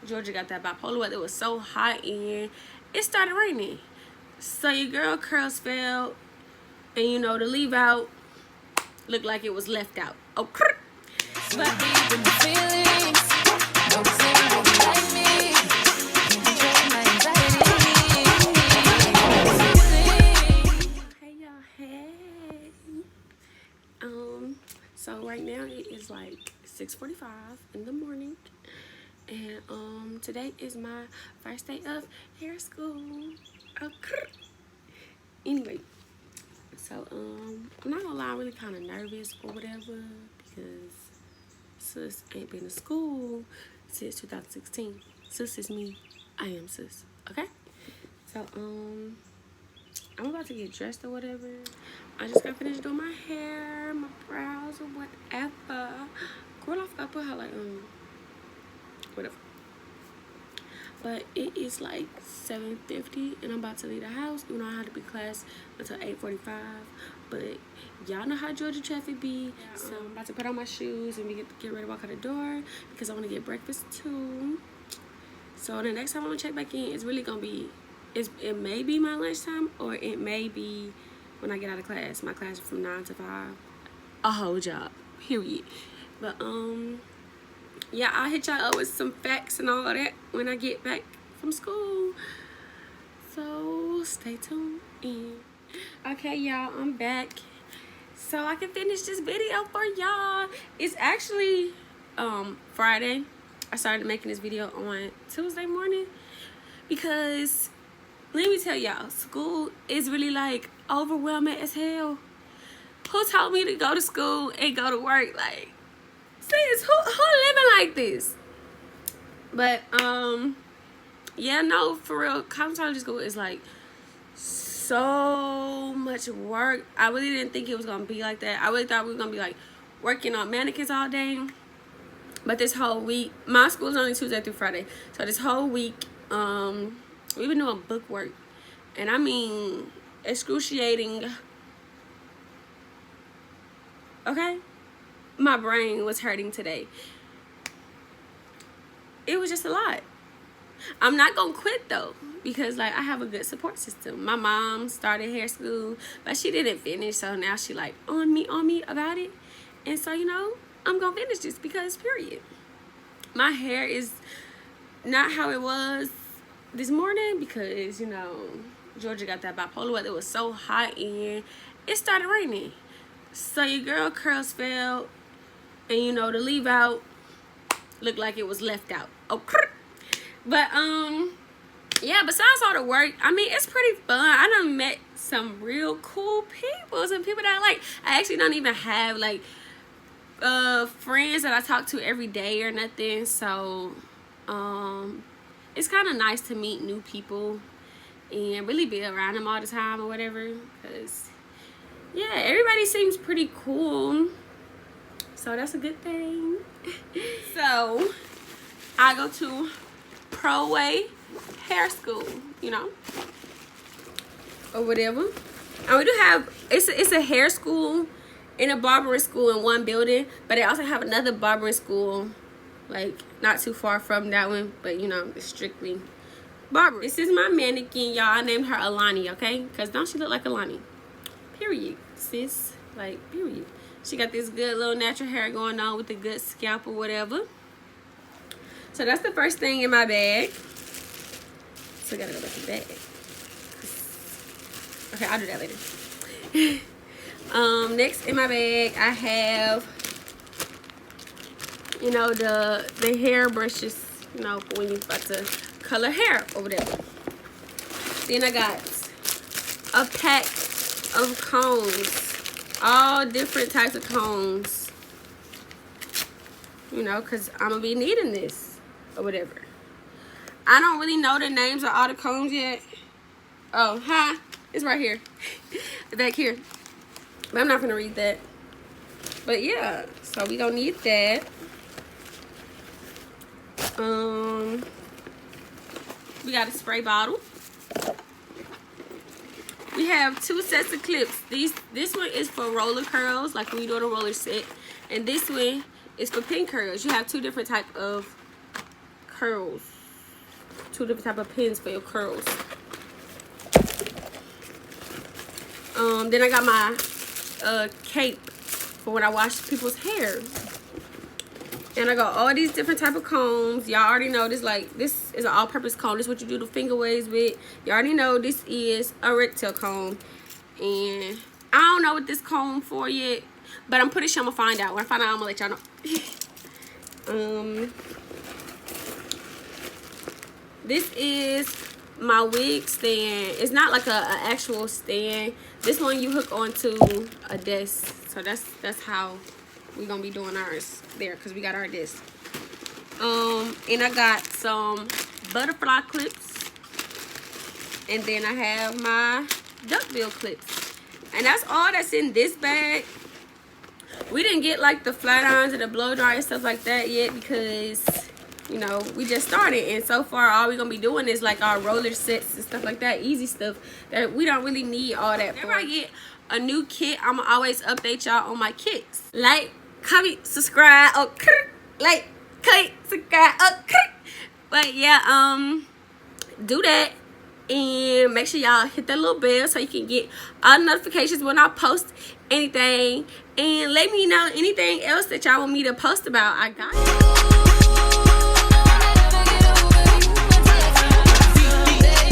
Georgia got that bipolar weather. It was so hot and it started raining. So your girl curls fell, and you know, the leave out looked like it was left out. Oh, but so right now it is like 6:45 in the morning, and today is my first day of hair school. Anyway, so I'm not gonna lie, I'm really kind of nervous or whatever because sis ain't been to school since 2016. Sis is me, I am sis. Okay, so I'm about to get dressed or whatever. I just got finished doing my hair, my brows, or whatever. Girl, I forgot to put highlight on. Whatever. But it is like 7:50 and I'm about to leave the house. You know, I had to be class until 8:45. But y'all know how Georgia traffic be. So I'm about to put on my shoes and get ready to walk out the door because I want to get breakfast too. So the next time I'm gonna check back in, it's really gonna be, it may be my lunchtime or it may be when I get out of class. My class is from 9 to 5. A whole job, period. But yeah, I'll hit y'all up with some facts and all that when I get back from school. So stay tuned in. Okay, y'all, I'm back. So I can finish this video for y'all. It's actually Friday. I started making this video on Tuesday morning because let me tell y'all, school is really like overwhelming as hell. Who told me to go to school and go to work? Like, sis, who living like this? But yeah, no, for real, cosmetology school is like so much work. I really didn't think it was gonna be like that. I really thought we were gonna be like working on mannequins all day. But this whole week, my school's only Tuesday through Friday. So this whole week, we've been doing book work. And I mean, excruciating. Okay? My brain was hurting today. It was just a lot. I'm not gonna quit though, because like I have a good support system. My mom started hair school, but she didn't finish, so now she like on me about it. And so, you know, I'm gonna finish this because period. My hair is not how it was this morning because, you know, Georgia got that bipolar weather. It was so hot and it started raining. So your girl curls fell, and you know, the leave out looked like it was left out. Oh, but yeah, besides all the work, I mean, it's pretty fun. I done met some real cool people, some people that I like. I actually don't even have like friends that I talk to every day or nothing. So it's kind of nice to meet new people and really be around them all the time or whatever, because yeah, everybody seems pretty cool, so that's a good thing. So I go to Pro Way hair school, you know, or whatever. And we do have, it's a hair school and a barbering school in one building, but they also have another barbering school like not too far from that one, but you know, it's strictly barbering. This is my mannequin, y'all. I named her Alani, okay? Because don't she look like Alani? Period, sis. Like, period. She got this good little natural hair going on with a good scalp or whatever. So that's the first thing in my bag. So I gotta go back to the bag. Okay, I'll do that later. Next in my bag, I have, you know, the hair brushes, you know, for when you're about to color hair or whatever. Then I got a pack of combs, all different types of combs, you know, because I'm gonna be needing this or whatever. I don't really know the names of all the combs yet. Oh, hi, it's right here. Back here, but I'm not gonna read that. But yeah, so we don't need that. We got a spray bottle. We have 2 sets of clips. This one is for roller curls, like when you do a roller set, and this one is for pin curls. You have 2 different types of curls. 2 different type of pins for your curls. Then I got my cape for when I wash people's hair. And I got all these different type of combs. Y'all already know this. Like, this is an all-purpose comb. This is what you do the finger waves with. You already know this is a rectangle comb. And I don't know what this comb for yet, but I'm pretty sure I'm gonna find out. When I find out, I'm gonna let y'all know. This is my wig stand. It's not like a actual stand. This one you hook onto a desk. So that's how we're gonna be doing ours there, because we got our desk. And I got some butterfly clips, and then I have my duckbill clips, and that's all that's in this bag. We didn't get like the flat irons and the blow dryer and stuff like that yet, because you know, we just started, and so far all we're gonna be doing is like our roller sets and stuff like that, easy stuff that we don't really need all that for. Whenever I get a new kit, I'm gonna always update y'all on my kits. Like, comment, subscribe, like, comment, subscribe, but yeah, do that, and make sure y'all hit that little bell so you can get all the notifications when I post anything, and let me know anything else that y'all want me to post about. I got it.